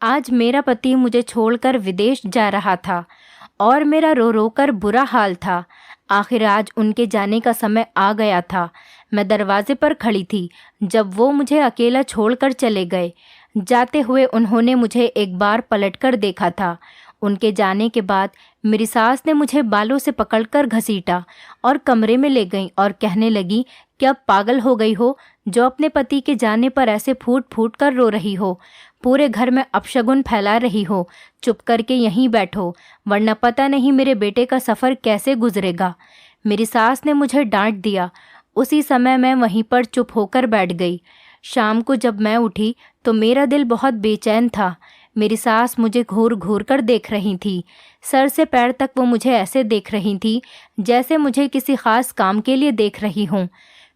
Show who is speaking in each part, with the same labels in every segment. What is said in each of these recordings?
Speaker 1: आज मेरा पति मुझे छोड़कर विदेश जा रहा था और मेरा रो रो कर बुरा हाल था। आखिर आज उनके जाने का समय आ गया था। मैं दरवाजे पर खड़ी थी जब वो मुझे अकेला छोड़कर चले गए। जाते हुए उन्होंने मुझे एक बार पलटकर देखा था। उनके जाने के बाद मेरी सास ने मुझे बालों से पकड़कर घसीटा और कमरे में ले गई और कहने लगी कि अब पागल हो गई हो जो अपने पति के जाने पर ऐसे फूट फूट कर रो रही हो। पूरे घर में अपशगुन फैला रही हो। चुप करके यहीं बैठो, वरना पता नहीं मेरे बेटे का सफ़र कैसे गुजरेगा। मेरी सास ने मुझे डांट दिया। उसी समय मैं वहीं पर चुप होकर बैठ गई। शाम को जब मैं उठी तो मेरा दिल बहुत बेचैन था। मेरी सास मुझे घूर घूर कर देख रही थी। सर से पैर तक वो मुझे ऐसे देख रही थी जैसे मुझे किसी ख़ास काम के लिए देख रही हूँ।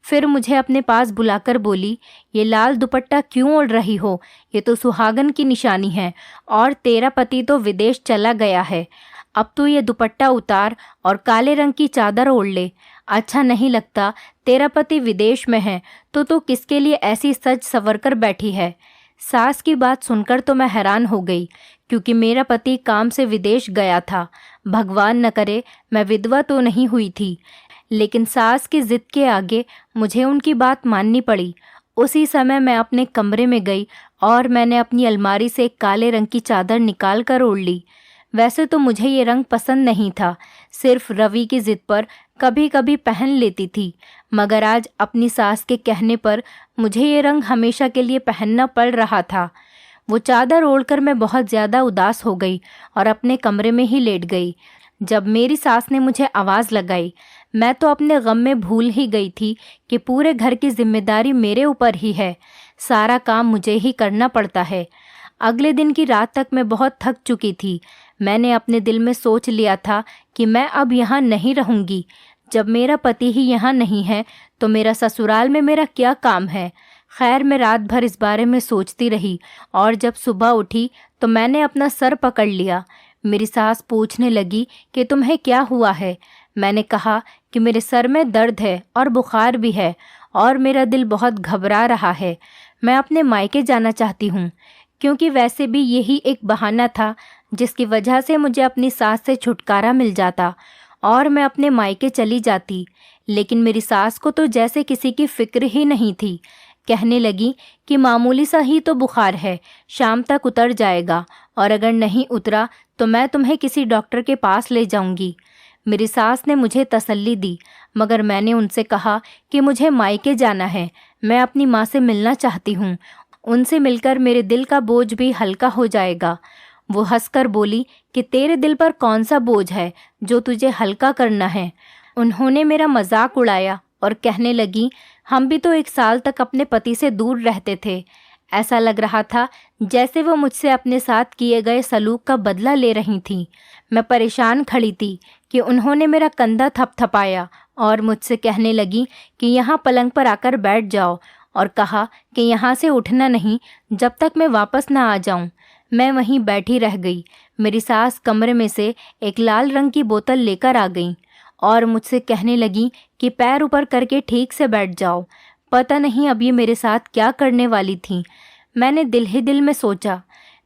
Speaker 1: फिर मुझे अपने पास बुलाकर बोली, ये लाल दुपट्टा क्यों ओढ़ रही हो? ये तो सुहागन की निशानी है और तेरा पति तो विदेश चला गया है। अब तो ये दुपट्टा उतार और काले रंग की चादर ओढ़ ले। अच्छा नहीं लगता? तेरा पति विदेश में है तो किसके लिए ऐसी सज संवर कर बैठी है? सास की बात सुनकर तो मैं हैरान हो गई, क्योंकि मेरा पति काम से विदेश गया था। भगवान न करे मैं विधवा तो नहीं हुई थी, लेकिन सास की जिद के आगे मुझे उनकी बात माननी पड़ी। उसी समय मैं अपने कमरे में गई और मैंने अपनी अलमारी से एक काले रंग की चादर निकाल कर ओढ़ ली। वैसे तो मुझे ये रंग पसंद नहीं था, सिर्फ रवि की जिद पर कभी कभी पहन लेती थी, मगर आज अपनी सास के कहने पर मुझे ये रंग हमेशा के लिए पहनना पड़ रहा था। वो चादर ओढ़कर मैं बहुत ज़्यादा उदास हो गई और अपने कमरे में ही लेट गई। जब मेरी सास ने मुझे आवाज़ लगाई, मैं तो अपने गम में भूल ही गई थी कि पूरे घर की जिम्मेदारी मेरे ऊपर ही है। सारा काम मुझे ही करना पड़ता है। अगले दिन की रात तक मैं बहुत थक चुकी थी। मैंने अपने दिल में सोच लिया था कि मैं अब यहाँ नहीं रहूँगी। जब मेरा पति ही यहाँ नहीं है तो मेरा ससुराल में मेरा क्या काम है। खैर, मैं रात भर इस बारे में सोचती रही और जब सुबह उठी तो मैंने अपना सर पकड़ लिया। मेरी सास पूछने लगी कि तुम्हें क्या हुआ है। मैंने कहा कि मेरे सर में दर्द है और बुखार भी है और मेरा दिल बहुत घबरा रहा है। मैं अपने मायके जाना चाहती हूँ, क्योंकि वैसे भी यही एक बहाना था जिसकी वजह से मुझे अपनी सास से छुटकारा मिल जाता और मैं अपने मायके चली जाती। लेकिन मेरी सास को तो जैसे किसी की फिक्र ही नहीं थी। कहने लगी कि मामूली सा ही तो बुखार है, शाम तक उतर जाएगा और अगर नहीं उतरा तो मैं तुम्हें किसी डॉक्टर के पास ले जाऊंगी। मेरी सास ने मुझे तसल्ली दी, मगर मैंने उनसे कहा कि मुझे मायके जाना है। मैं अपनी माँ से मिलना चाहती हूँ। उनसे मिलकर मेरे दिल का बोझ भी हल्का हो जाएगा। वो हंसकर बोली कि तेरे दिल पर कौन सा बोझ है जो तुझे हल्का करना है। उन्होंने मेरा मजाक उड़ाया और कहने लगी, हम भी तो 1 साल तक अपने पति से दूर रहते थे। ऐसा लग रहा था जैसे वो मुझसे अपने साथ किए गए सलूक का बदला ले रही थी। मैं परेशान खड़ी थी कि उन्होंने मेरा कंधा थपथपाया और मुझसे कहने लगी कि यहाँ पलंग पर आकर बैठ जाओ और कहा कि यहाँ से उठना नहीं जब तक मैं वापस ना आ जाऊँ। मैं वहीं बैठी रह गई। मेरी सास कमरे में से एक लाल रंग की बोतल लेकर आ गई और मुझसे कहने लगी कि पैर ऊपर करके ठीक से बैठ जाओ। पता नहीं अब ये मेरे साथ क्या करने वाली थी। मैंने दिल ही दिल में सोचा।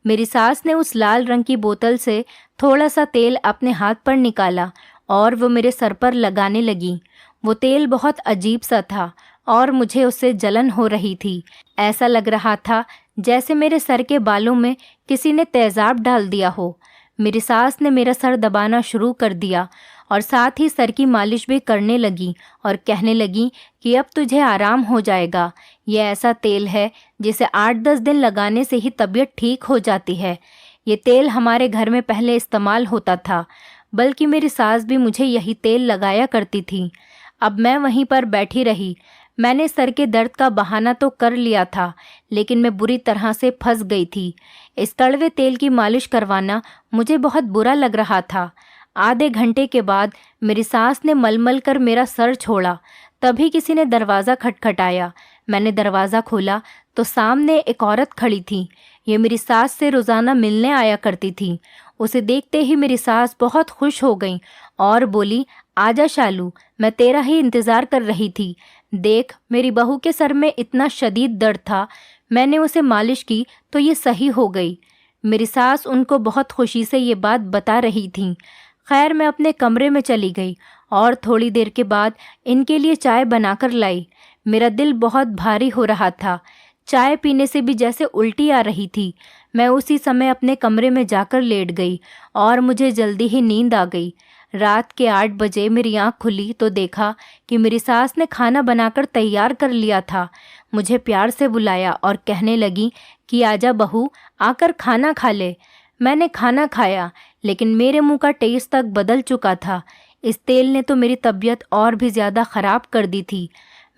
Speaker 1: मेरी सास ने उस लाल रंग की बोतल से थोड़ा सा तेल अपने हाथ पर निकाला और वो मेरे सर पर लगाने लगी। वो तेल बहुत अजीब सा था और मुझे उससे जलन हो रही थी। ऐसा लग रहा था जैसे मेरे सर के बालों में किसी ने तेज़ाब डाल दिया हो। मेरी सास ने मेरा सर दबाना शुरू कर दिया और साथ ही सर की मालिश भी करने लगी और कहने लगी कि अब तुझे आराम हो जाएगा। ये ऐसा तेल है जिसे 8-10 दिन लगाने से ही तबीयत ठीक हो जाती है। ये तेल हमारे घर में पहले इस्तेमाल होता था, बल्कि मेरी सास भी मुझे यही तेल लगाया करती थी। अब मैं वहीं पर बैठी रही। मैंने सर के दर्द का बहाना तो कर लिया था, लेकिन मैं बुरी तरह से फंस गई थी। इस कड़वे तेल की मालिश करवाना मुझे बहुत बुरा लग रहा था। आधे घंटे के बाद मेरी सास ने मलमल कर मेरा सर छोड़ा। तभी किसी ने दरवाज़ा खटखटाया। मैंने दरवाज़ा खोला तो सामने एक औरत खड़ी थी। ये मेरी सास से रोज़ाना मिलने आया करती थी। उसे देखते ही मेरी सास बहुत खुश हो गई और बोली, आजा शालू, मैं तेरा ही इंतज़ार कर रही थी। देख, मेरी बहू के सर में इतना शदीद दर्द था, मैंने उसे मालिश की तो ये सही हो गई। मेरी सास उनको बहुत खुशी से ये बात बता रही थी। खैर मैं अपने कमरे में चली गई और थोड़ी देर के बाद इनके लिए चाय बनाकर लाई। मेरा दिल बहुत भारी हो रहा था। चाय पीने से भी जैसे उल्टी आ रही थी। मैं उसी समय अपने कमरे में जाकर लेट गई और मुझे जल्दी ही नींद आ गई। रात के 8 बजे मेरी आँख खुली तो देखा कि मेरी सास ने खाना बनाकर तैयार कर लिया था। मुझे प्यार से बुलाया और कहने लगी कि आजा बहू, आकर खाना खा ले। मैंने खाना खाया, लेकिन मेरे मुंह का टेस्ट तक बदल चुका था। इस तेल ने तो मेरी तबीयत और भी ज़्यादा ख़राब कर दी थी।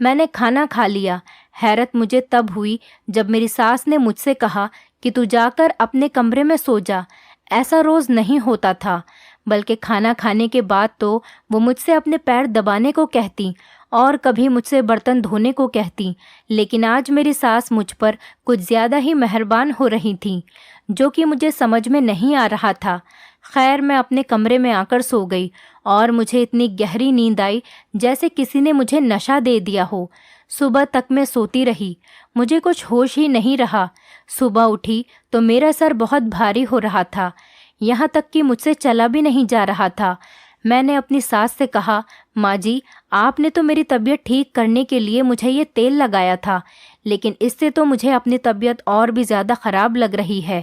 Speaker 1: मैंने खाना खा लिया। हैरत मुझे तब हुई जब मेरी सास ने मुझसे कहा कि तू जाकर अपने कमरे में सो जा। ऐसा रोज़ नहीं होता था, बल्कि खाना खाने के बाद तो वो मुझसे अपने पैर दबाने को कहती और कभी मुझसे बर्तन धोने को कहती। लेकिन आज मेरी सास मुझ पर कुछ ज़्यादा ही मेहरबान हो रही थी, जो कि मुझे समझ में नहीं आ रहा था। खैर मैं अपने कमरे में आकर सो गई और मुझे इतनी गहरी नींद आई जैसे किसी ने मुझे नशा दे दिया हो। सुबह तक मैं सोती रही, मुझे कुछ होश ही नहीं रहा। सुबह उठी तो मेरा सर बहुत भारी हो रहा था, यहाँ तक कि मुझसे चला भी नहीं जा रहा था। मैंने अपनी सास से कहा, माँ जी, आपने तो मेरी तबीयत ठीक करने के लिए मुझे ये तेल लगाया था, लेकिन इससे तो मुझे अपनी तबीयत और भी ज़्यादा ख़राब लग रही है।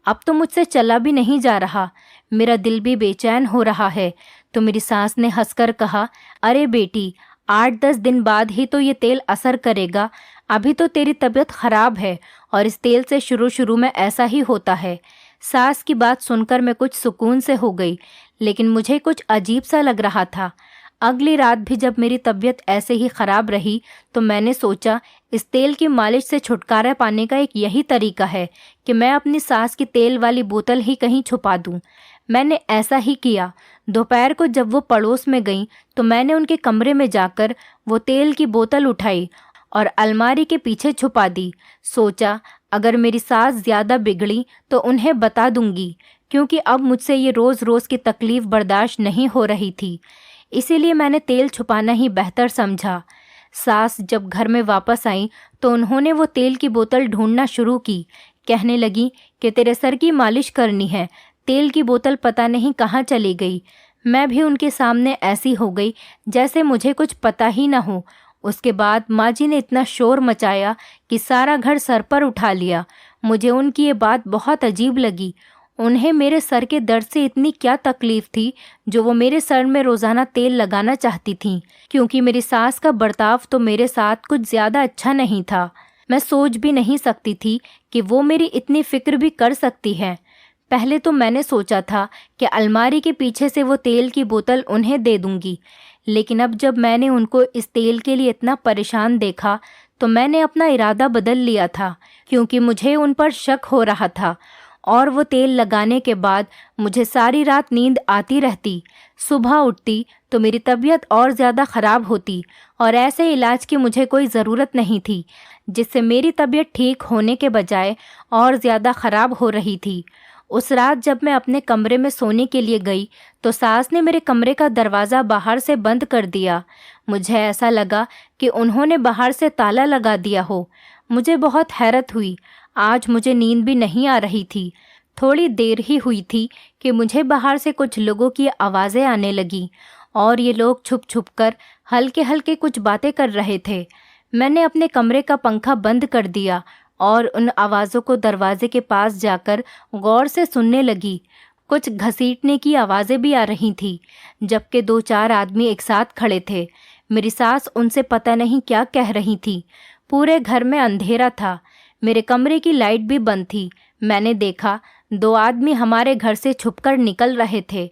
Speaker 1: अब तो मुझसे चला भी नहीं जा रहा, मेरा दिल भी बेचैन हो रहा है। तो मेरी सास ने हंसकर कहा, अरे बेटी, 8-10 दिन बाद ही तो ये तेल असर करेगा। अभी तो तेरी तबीयत ख़राब है और इस तेल से शुरू शुरू में ऐसा ही होता है। सास की बात सुनकर मैं कुछ सुकून से हो गई, लेकिन मुझे कुछ अजीब सा लग रहा था। अगली रात भी जब मेरी तबीयत ऐसे ही ख़राब रही तो मैंने सोचा इस तेल की मालिश से छुटकारा पाने का एक यही तरीका है कि मैं अपनी सास की तेल वाली बोतल ही कहीं छुपा दूं। मैंने ऐसा ही किया। दोपहर को जब वो पड़ोस में गईं तो मैंने उनके कमरे में जाकर वो तेल की बोतल उठाई और अलमारी के पीछे छुपा दी। सोचा अगर मेरी सास ज़्यादा बिगड़ी तो उन्हें बता दूंगी, क्योंकि अब मुझसे ये रोज़ रोज़ की तकलीफ़ बर्दाश्त नहीं हो रही थी। इसीलिए मैंने तेल छुपाना ही बेहतर समझा। सास जब घर में वापस आई तो उन्होंने वो तेल की बोतल ढूंढना शुरू की। कहने लगी कि तेरे सर की मालिश करनी है, तेल की बोतल पता नहीं कहाँ चली गई। मैं भी उनके सामने ऐसी हो गई जैसे मुझे कुछ पता ही ना हो। उसके बाद माँ जी ने इतना शोर मचाया कि सारा घर सर पर उठा लिया। मुझे उनकी ये बात बहुत अजीब लगी। उन्हें मेरे सर के दर्द से इतनी क्या तकलीफ़ थी जो वो मेरे सर में रोज़ाना तेल लगाना चाहती थीं, क्योंकि मेरी सास का बर्ताव तो मेरे साथ कुछ ज़्यादा अच्छा नहीं था। मैं सोच भी नहीं सकती थी कि वो मेरी इतनी फ़िक्र भी कर सकती है। पहले तो मैंने सोचा था कि अलमारी के पीछे से वो तेल की बोतल उन्हें दे दूंगी, लेकिन अब जब मैंने उनको इस तेल के लिए इतना परेशान देखा तो मैंने अपना इरादा बदल लिया था, क्योंकि मुझे उन पर शक हो रहा था। और वो तेल लगाने के बाद मुझे सारी रात नींद आती रहती। सुबह उठती तो मेरी तबीयत और ज़्यादा ख़राब होती और ऐसे इलाज की मुझे कोई ज़रूरत नहीं थी, जिससे मेरी तबीयत ठीक होने के बजाय और ज़्यादा ख़राब हो रही थी। उस रात जब मैं अपने कमरे में सोने के लिए गई तो सास ने मेरे कमरे का दरवाज़ा बाहर से बंद कर दिया। मुझे ऐसा लगा कि उन्होंने बाहर से ताला लगा दिया हो। मुझे बहुत हैरत हुई। आज मुझे नींद भी नहीं आ रही थी। थोड़ी देर ही हुई थी कि मुझे बाहर से कुछ लोगों की आवाज़ें आने लगी और ये लोग छुप छुप कर हल्के हल्के कुछ बातें कर रहे थे। मैंने अपने कमरे का पंखा बंद कर दिया और उन आवाज़ों को दरवाजे के पास जाकर गौर से सुनने लगी। कुछ घसीटने की आवाज़ें भी आ रही थीं, जबकि 2-4 आदमी एक साथ खड़े थे। मेरी सास उनसे पता नहीं क्या कह रही थी। पूरे घर में अंधेरा था। मेरे कमरे की लाइट भी बंद थी। मैंने देखा 2 आदमी हमारे घर से छुपकर निकल रहे थे।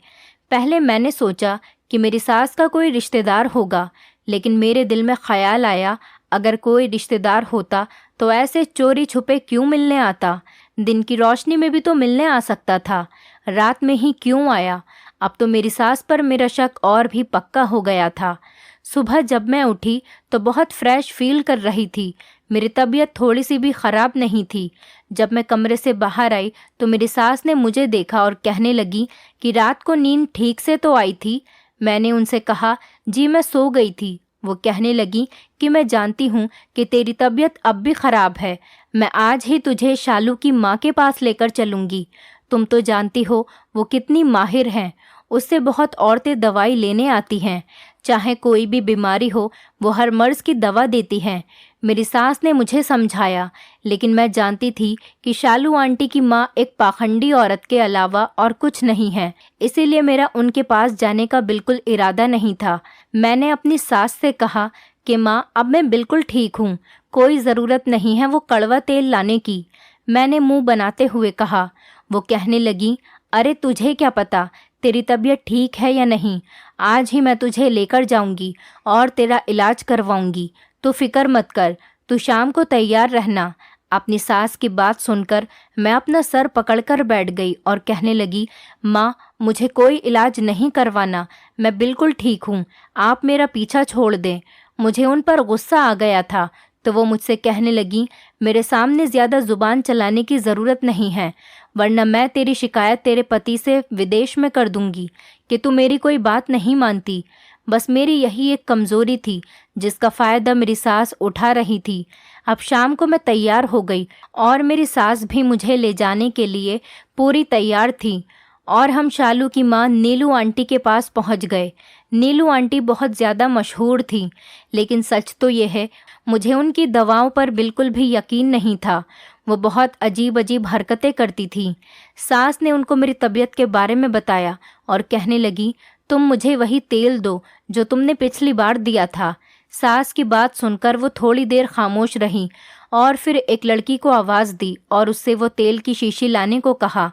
Speaker 1: पहले मैंने सोचा कि मेरी सास का कोई रिश्तेदार होगा, लेकिन मेरे दिल में ख्याल आया अगर कोई रिश्तेदार होता तो ऐसे चोरी छुपे क्यों मिलने आता। दिन की रोशनी में भी तो मिलने आ सकता था, रात में ही क्यों आया। अब तो मेरी सास पर मेरा शक और भी पक्का हो गया था। सुबह जब मैं उठी तो बहुत फ्रेश फील कर रही थी। मेरी तबीयत थोड़ी सी भी ख़राब नहीं थी। जब मैं कमरे से बाहर आई तो मेरी सास ने मुझे देखा और कहने लगी कि रात को नींद ठीक से तो आई थी। मैंने उनसे कहा, जी मैं सो गई थी। वो कहने लगी कि मैं जानती हूँ कि तेरी तबीयत अब भी ख़राब है। मैं आज ही तुझे शालू की माँ के पास लेकर चलूँगी। तुम तो जानती हो वो कितनी माहिर हैं। उससे बहुत औरतें दवाई लेने आती हैं। चाहे कोई भी बीमारी हो वो हर मर्ज़ की दवा देती हैं। मेरी सास ने मुझे समझाया, लेकिन मैं जानती थी कि शालू आंटी की माँ एक पाखंडी औरत के अलावा और कुछ नहीं है। इसीलिए मेरा उनके पास जाने का बिल्कुल इरादा नहीं था। मैंने अपनी सास से कहा कि माँ, अब मैं बिल्कुल ठीक हूँ, कोई ज़रूरत नहीं है वो कड़वा तेल लाने की। मैंने मुंह बनाते हुए कहा। वो कहने लगी, अरे तुझे क्या पता तेरी तबीयत ठीक है या नहीं। आज ही मैं तुझे लेकर जाऊंगी और तेरा इलाज करवाऊंगी। तू फिक्र मत कर, तू शाम को तैयार रहना। अपनी सास की बात सुनकर मैं अपना सर पकड़कर बैठ गई और कहने लगी, माँ, मुझे कोई इलाज नहीं करवाना, मैं बिल्कुल ठीक हूँ, आप मेरा पीछा छोड़ दें। मुझे उन पर गुस्सा आ गया था तो वो मुझसे कहने लगी, मेरे सामने ज़्यादा ज़ुबान चलाने की ज़रूरत नहीं है, वरना मैं तेरी शिकायत तेरे पति से विदेश में कर दूंगी कि तू मेरी कोई बात नहीं मानती। बस मेरी यही एक कमज़ोरी थी जिसका फ़ायदा मेरी सास उठा रही थी। अब शाम को मैं तैयार हो गई और मेरी सास भी मुझे ले जाने के लिए पूरी तैयार थी और हम शालू की माँ नीलू आंटी के पास पहुँच गए। नीलू आंटी बहुत ज़्यादा मशहूर थी, लेकिन सच तो ये है मुझे उनकी दवाओं पर बिल्कुल भी यकीन नहीं था। वो बहुत अजीब अजीब हरकतें करती थी। सास ने उनको मेरी तबीयत के बारे में बताया और कहने लगी, तुम मुझे वही तेल दो जो तुमने पिछली बार दिया था। सास की बात सुनकर वो थोड़ी देर खामोश रही और फिर एक लड़की को आवाज़ दी और उससे वो तेल की शीशी लाने को कहा।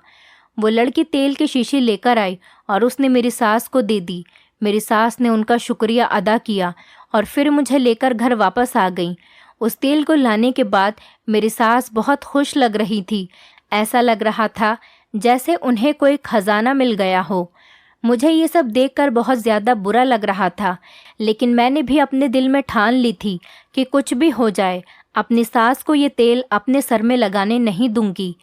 Speaker 1: वो लड़की तेल की शीशी लेकर आई और उसने मेरी सास को दे दी। मेरी सास ने उनका शुक्रिया अदा किया और फिर मुझे लेकर घर वापस आ गई। उस तेल को लाने के बाद मेरी सास बहुत खुश लग रही थी। ऐसा लग रहा था जैसे उन्हें कोई खजाना मिल गया हो। मुझे ये सब देखकर बहुत ज़्यादा बुरा लग रहा था, लेकिन मैंने भी अपने दिल में ठान ली थी कि कुछ भी हो जाए अपनी सास को ये तेल अपने सर में लगाने नहीं दूंगी।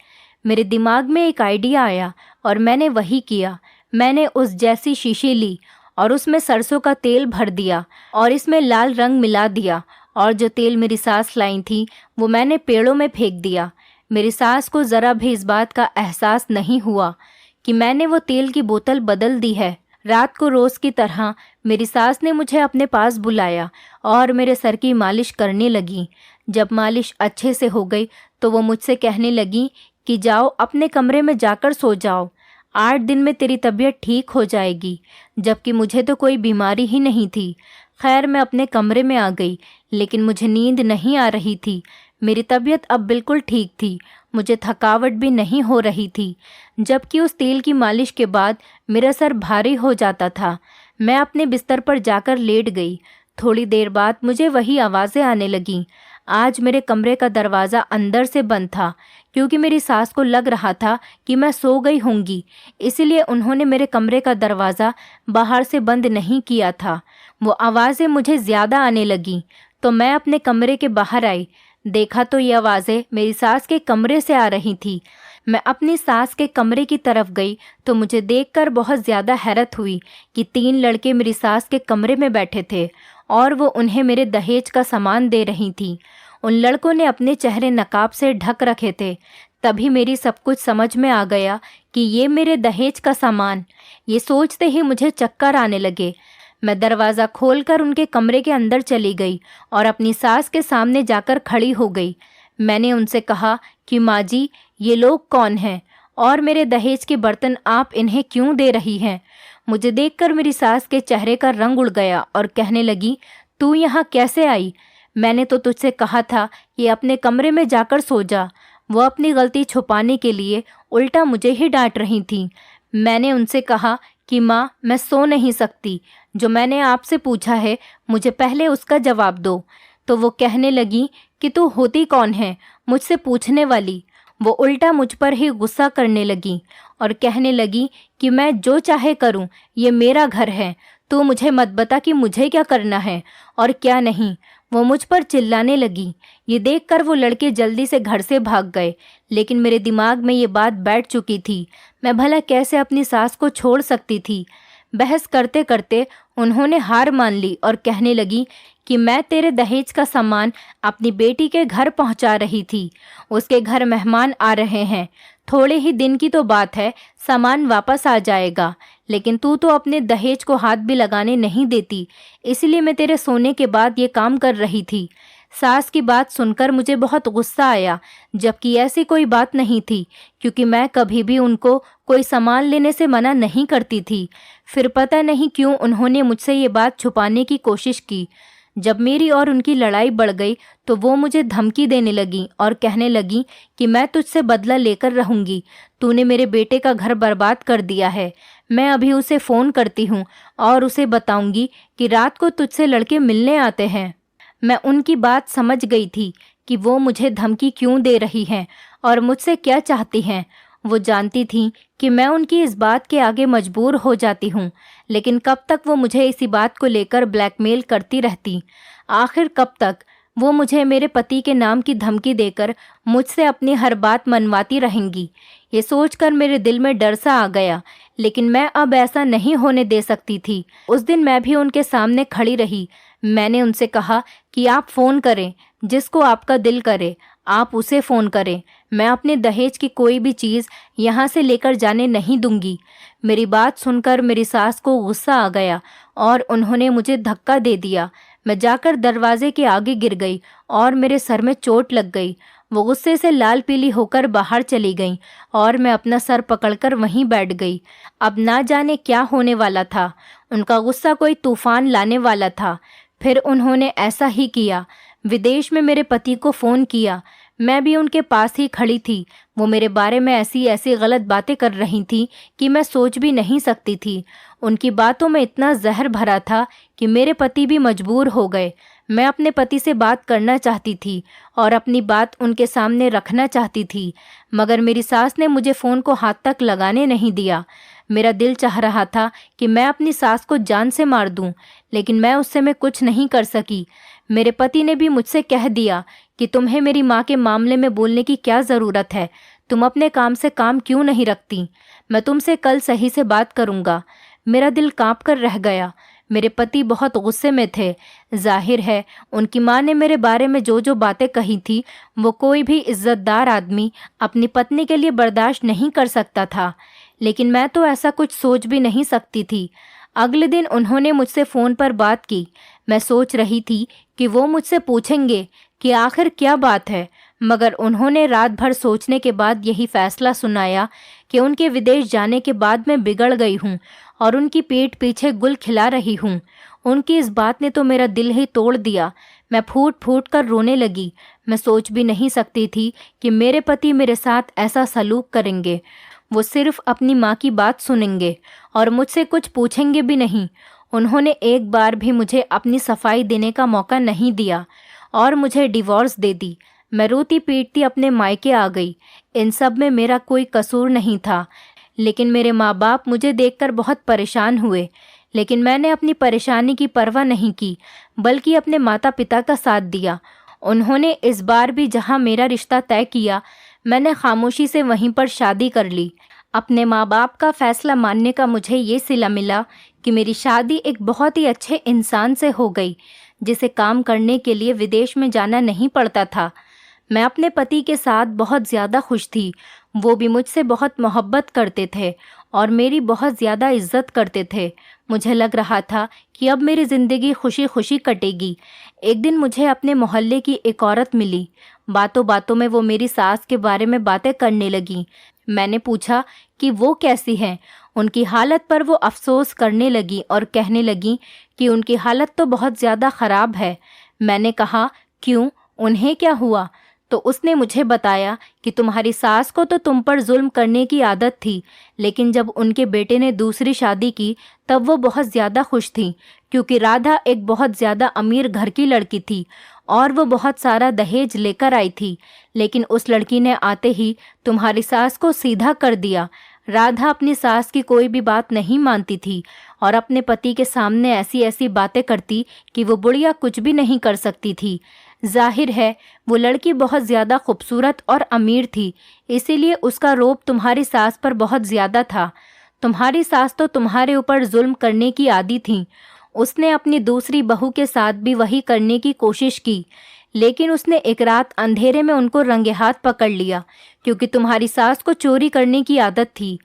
Speaker 1: मेरे दिमाग में एक आइडिया आया और मैंने वही किया। मैंने उस जैसी शीशी ली और उसमें सरसों का तेल भर दिया और इसमें लाल रंग मिला दिया और जो तेल मेरी सास लाई थी वो मैंने पेड़ों में फेंक दिया। मेरी सास को ज़रा भी इस बात का एहसास नहीं हुआ कि मैंने वो तेल की बोतल बदल दी है। रात को रोज़ की तरह मेरी सास ने मुझे अपने पास बुलाया और मेरे सर की मालिश करने लगी। जब मालिश अच्छे से हो गई तो वो मुझसे कहने लगी कि जाओ अपने कमरे में जाकर सो जाओ, 8 दिन में तेरी तबीयत ठीक हो जाएगी। जबकि मुझे तो कोई बीमारी ही नहीं थी। खैर, मैं अपने कमरे में आ गई, लेकिन मुझे नींद नहीं आ रही थी। मेरी तबीयत अब बिल्कुल ठीक थी, मुझे थकावट भी नहीं हो रही थी। जबकि उस तेल की मालिश के बाद मेरा सर भारी हो जाता था। मैं अपने बिस्तर पर जाकर लेट गई। थोड़ी देर बाद मुझे वही आवाज़ें आने लगीं। आज मेरे कमरे का दरवाज़ा अंदर से बंद था, क्योंकि मेरी सास को लग रहा था कि मैं सो गई होंगी, इसीलिए उन्होंने मेरे कमरे का दरवाज़ा बाहर से बंद नहीं किया था। वो आवाज़ें मुझे ज़्यादा आने लगीं, तो मैं अपने कमरे के बाहर आई। देखा तो ये आवाज़ें मेरी सास के कमरे से आ रही थी। मैं अपनी सास के कमरे की तरफ गई तो मुझे देखकर बहुत ज़्यादा हैरत हुई कि 3 लड़के मेरी सास के कमरे में बैठे थे और वो उन्हें मेरे दहेज का सामान दे रही थी। उन लड़कों ने अपने चेहरे नकाब से ढक रखे थे। तभी मेरी सब कुछ समझ में आ गया कि ये मेरे दहेज का सामान। ये सोचते ही मुझे चक्कर आने लगे। मैं दरवाज़ा खोलकर उनके कमरे के अंदर चली गई और अपनी सास के सामने जाकर खड़ी हो गई। मैंने उनसे कहा कि माँ जी, ये लोग कौन हैं और मेरे दहेज के बर्तन आप इन्हें क्यों दे रही हैं? मुझे देखकर मेरी सास के चेहरे का रंग उड़ गया और कहने लगी, तू यहाँ कैसे आई? मैंने तो तुझसे कहा था कि अपने कमरे में जाकर सो जा। वो अपनी गलती छुपाने के लिए उल्टा मुझे ही डांट रही थी। मैंने उनसे कहा कि माँ, मैं सो नहीं सकती। जो मैंने आपसे पूछा है मुझे पहले उसका जवाब दो। तो वो कहने लगी कि तू होती कौन है मुझसे पूछने वाली? वो उल्टा मुझ पर ही गुस्सा करने लगी और कहने लगी कि मैं जो चाहे करूं, ये मेरा घर है, तू मुझे मत बता कि मुझे क्या करना है और क्या नहीं। वो मुझ पर चिल्लाने लगी। ये देखकर वो लड़के जल्दी से घर से भाग गए, लेकिन मेरे दिमाग में ये बात बैठ चुकी थी। मैं भला कैसे अपनी सास को छोड़ सकती थी? बहस करते करते उन्होंने हार मान ली और कहने लगी कि मैं तेरे दहेज का सामान अपनी बेटी के घर पहुंचा रही थी। उसके घर मेहमान आ रहे हैं, थोड़े ही दिन की तो बात है, सामान वापस आ जाएगा। लेकिन तू तो अपने दहेज को हाथ भी लगाने नहीं देती, इसलिए मैं तेरे सोने के बाद ये काम कर रही थी। सास की बात सुनकर मुझे बहुत गुस्सा आया, जबकि ऐसी कोई बात नहीं थी, क्योंकि मैं कभी भी उनको कोई सामान लेने से मना नहीं करती थी। फिर पता नहीं क्यों उन्होंने मुझसे ये बात छुपाने की कोशिश की। जब मेरी और उनकी लड़ाई बढ़ गई तो वो मुझे धमकी देने लगी और कहने लगी कि मैं तुझसे बदला लेकर रहूंगी। तूने मेरे बेटे का घर बर्बाद कर दिया है। मैं अभी उसे फ़ोन करती हूँ और उसे बताऊंगी कि रात को तुझसे लड़के मिलने आते हैं। मैं उनकी बात समझ गई थी कि वो मुझे धमकी क्यों दे रही हैं और मुझसे क्या चाहती हैं। वो जानती थी कि मैं उनकी इस बात के आगे मजबूर हो जाती हूँ, लेकिन कब तक वो मुझे इसी बात को लेकर ब्लैकमेल करती रहती। आखिर कब तक वो मुझे मेरे पति के नाम की धमकी देकर मुझसे अपनी हर बात मनवाती रहेंगी। ये सोचकर मेरे दिल में डर सा आ गया, लेकिन मैं अब ऐसा नहीं होने दे सकती थी। उस दिन मैं भी उनके सामने खड़ी रही। मैंने उनसे कहा कि आप फ़ोन करें, जिसको आपका दिल करे आप उसे फ़ोन करें। मैं अपने दहेज की कोई भी चीज़ यहाँ से लेकर जाने नहीं दूंगी। मेरी बात सुनकर मेरी सास को गुस्सा आ गया और उन्होंने मुझे धक्का दे दिया। मैं जाकर दरवाजे के आगे गिर गई और मेरे सर में चोट लग गई। वो गुस्से से लाल पीली होकर बाहर चली गईं और मैं अपना सर पकड़कर वहीं बैठ गई। अब ना जाने क्या होने वाला था। उनका गुस्सा कोई तूफान लाने वाला था। फिर उन्होंने ऐसा ही किया। विदेश में मेरे पति को फ़ोन किया। मैं भी उनके पास ही खड़ी थी। वो मेरे बारे में ऐसी ऐसी गलत बातें कर रही थी कि मैं सोच भी नहीं सकती थी। उनकी बातों में इतना जहर भरा था कि मेरे पति भी मजबूर हो गए। मैं अपने पति से बात करना चाहती थी और अपनी बात उनके सामने रखना चाहती थी, मगर मेरी सास ने मुझे फ़ोन को हाथ तक लगाने नहीं दिया। मेरा दिल चाह रहा था कि मैं अपनी सास को जान से मार दूं, लेकिन मैं उससे मैं कुछ नहीं कर सकी। मेरे पति ने भी मुझसे कह दिया कि तुम्हें मेरी माँ के मामले में बोलने की क्या ज़रूरत है, तुम अपने काम से काम क्यों नहीं रखती। मैं तुमसे कल सही से बात करूँगा। मेरा दिल काँप कर रह गया। मेरे पति बहुत गुस्से में थे। जाहिर है उनकी माँ ने मेरे बारे में जो जो बातें कही थी वो कोई भी इज्जतदार आदमी अपनी पत्नी के लिए बर्दाश्त नहीं कर सकता था, लेकिन मैं तो ऐसा कुछ सोच भी नहीं सकती थी। अगले दिन उन्होंने मुझसे फ़ोन पर बात की। मैं सोच रही थी कि वो मुझसे पूछेंगे कि आखिर क्या बात है, मगर उन्होंने रात भर सोचने के बाद यही फैसला सुनाया कि उनके विदेश जाने के बाद मैं बिगड़ गई हूँ और उनकी पीठ पीछे गुल खिला रही हूँ। उनकी इस बात ने तो मेरा दिल ही तोड़ दिया। मैं फूट फूट कर रोने लगी। मैं सोच भी नहीं सकती थी कि मेरे पति मेरे साथ ऐसा सलूक करेंगे। वो सिर्फ अपनी माँ की बात सुनेंगे और मुझसे कुछ पूछेंगे भी नहीं। उन्होंने एक बार भी मुझे अपनी सफाई देने का मौका नहीं दिया और मुझे डिवोर्स दे दी। मैं रोती पीटती अपने मायके आ गई। इन सब में मेरा कोई कसूर नहीं था, लेकिन मेरे माँ बाप मुझे देखकर बहुत परेशान हुए। लेकिन मैंने अपनी परेशानी की परवाह नहीं की, बल्कि अपने माता पिता का साथ दिया। उन्होंने इस बार भी जहाँ मेरा रिश्ता तय किया, मैंने खामोशी से वहीं पर शादी कर ली। अपने माँ बाप का फैसला मानने का मुझे ये सिला मिला कि मेरी शादी एक बहुत ही अच्छे इंसान से हो गई, जिसे काम करने के लिए विदेश में जाना नहीं पड़ता था। मैं अपने पति के साथ बहुत ज़्यादा खुश थी। वो भी मुझसे बहुत मोहब्बत करते थे और मेरी बहुत ज़्यादा इज्जत करते थे। मुझे लग रहा था कि अब मेरी ज़िंदगी खुशी खुशी कटेगी। एक दिन मुझे अपने मोहल्ले की एक औरत मिली। बातों बातों में वो मेरी सास के बारे में बातें करने लगी। मैंने पूछा कि वो कैसी हैं। उनकी हालत पर वो अफसोस करने लगी और कहने लगी कि उनकी हालत तो बहुत ज़्यादा ख़राब है। मैंने कहा, क्यों, उन्हें क्या हुआ? तो उसने मुझे बताया कि तुम्हारी सास को तो तुम पर जुल्म करने की आदत थी, लेकिन जब उनके बेटे ने दूसरी शादी की तब वो बहुत ज़्यादा खुश थी, क्योंकि राधा एक बहुत ज़्यादा अमीर घर की लड़की थी और वो बहुत सारा दहेज लेकर आई थी। लेकिन उस लड़की ने आते ही तुम्हारी सास को सीधा कर दिया। राधा अपनी सास की कोई भी बात नहीं मानती थी और अपने पति के सामने ऐसी ऐसी बातें करती कि वो बुढ़िया कुछ भी नहीं कर सकती थी। जाहिर है वो लड़की बहुत ज़्यादा खूबसूरत और अमीर थी, इसीलिए उसका रोब तुम्हारी सास पर बहुत ज़्यादा था। तुम्हारी सास तो तुम्हारे ऊपर जुल्म करने की आदी थी। उसने अपनी दूसरी बहू के साथ भी वही करने की कोशिश की, लेकिन उसने एक रात अंधेरे में उनको रंगे हाथ पकड़ लिया, क्योंकि तुम्हारी सास को चोरी करने की आदत थी।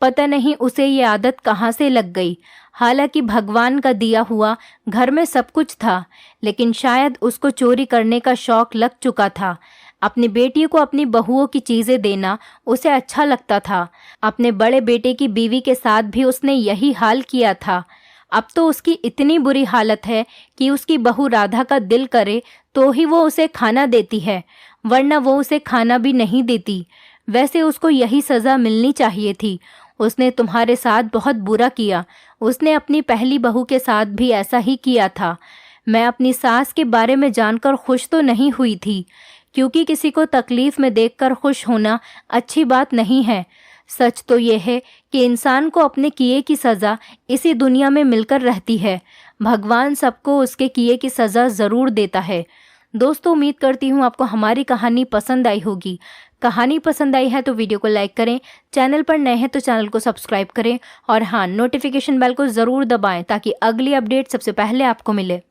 Speaker 1: पता नहीं उसे ये आदत कहाँ से लग गई। हालांकि भगवान का दिया हुआ घर में सब कुछ था, लेकिन शायद उसको चोरी करने का शौक लग चुका था। अपनी बेटी को अपनी बहुओं की चीज़ें देना उसे अच्छा लगता था। अपने बड़े बेटे की बीवी के साथ भी उसने यही हाल किया था। अब तो उसकी इतनी बुरी हालत है कि उसकी बहू राधा का दिल करे तो ही वो उसे खाना देती है, वरना वो उसे खाना भी नहीं देती। वैसे उसको यही सज़ा मिलनी चाहिए थी। उसने तुम्हारे साथ बहुत बुरा किया। उसने अपनी पहली बहू के साथ भी ऐसा ही किया था। मैं अपनी सास के बारे में जानकर खुश तो नहीं हुई थी, क्योंकि किसी को तकलीफ में देखकर खुश होना अच्छी बात नहीं है। सच तो ये है कि इंसान को अपने किए की सज़ा इसी दुनिया में मिलकर रहती है। भगवान सबको उसके किए की सज़ा ज़रूर देता है। दोस्तों, उम्मीद करती हूँ आपको हमारी कहानी पसंद आई होगी। कहानी पसंद आई है तो वीडियो को लाइक करें, चैनल पर नए हैं तो चैनल को सब्सक्राइब करें और हाँ, नोटिफिकेशन बेल को ज़रूर दबाएं ताकि अगली अपडेट सबसे पहले आपको मिले।